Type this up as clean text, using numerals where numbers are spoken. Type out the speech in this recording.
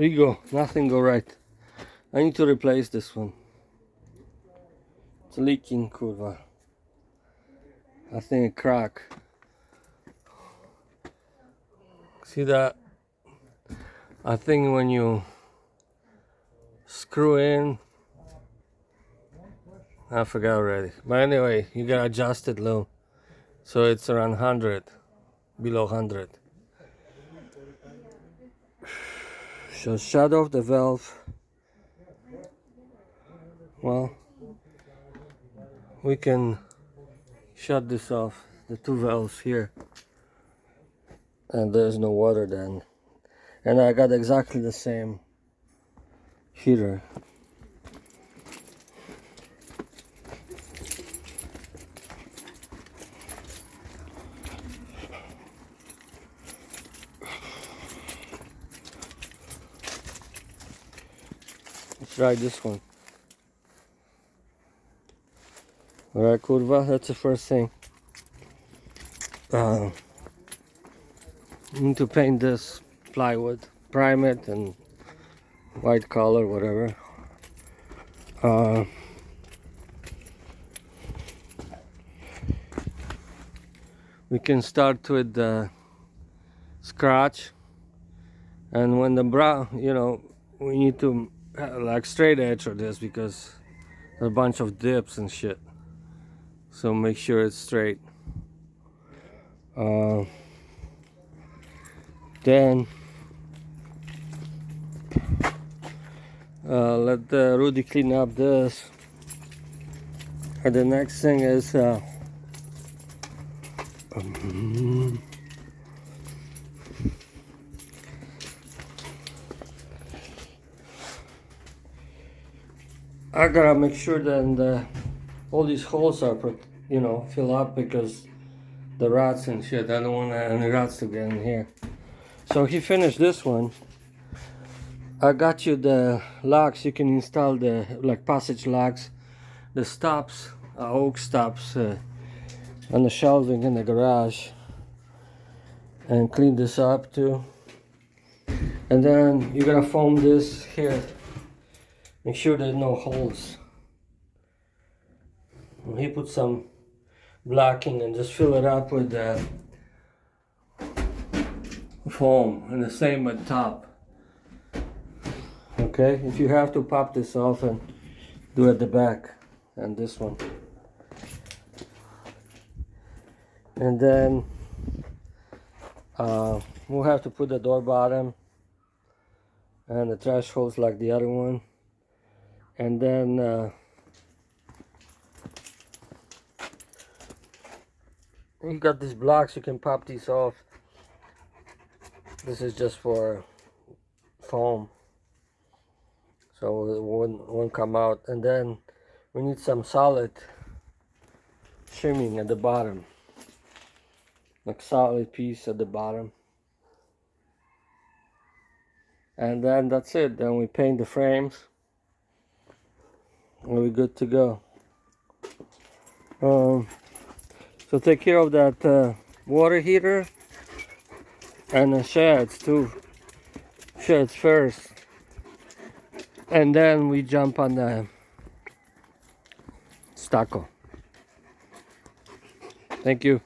There you go. Nothing go right. I need to replace this one. It's leaking, kurwa. I think it crack. See that? I think when you screw in, I forgot already. But anyway, you gotta adjust it low. So it's around 100, below 100. So shut off the valve. Well, we can shut this off, the two valves here. And there's no water then. And I got exactly the same heater. Let's try this one. Alright, kurwa, that's the first thing. Need to paint this plywood, prime it, and white color, whatever. We can start with the scratch, and when the brown, we need to have like straight edge for this because there's a bunch of dips and shit. So make sure it's straight. Then let Rudy clean up this. And the next thing is I gotta make sure that all these holes are fill up because the rats and shit. I don't want any rats to get in here. So he finished this one. I got you the locks. You can install the passage locks, the stops, oak stops on the shelving in the garage, and clean this up too. And then you're gonna foam this here. Make sure there's no holes. And he put some blocking and just fill it up with foam, and the same at top. Okay, if you have to pop this off and do at the back, and this one. And then we'll have to put the door bottom and the trash holes like the other one. And then you got these blocks, you can pop these off. This is just for foam, so it won't come out. And then we need some solid shimming at the bottom, like solid piece at the bottom. And then that's it. Then we paint the frames and we're good to go. So take care of that water heater and the sheds too. Sheds first, and then we jump on the stucco. Thank you.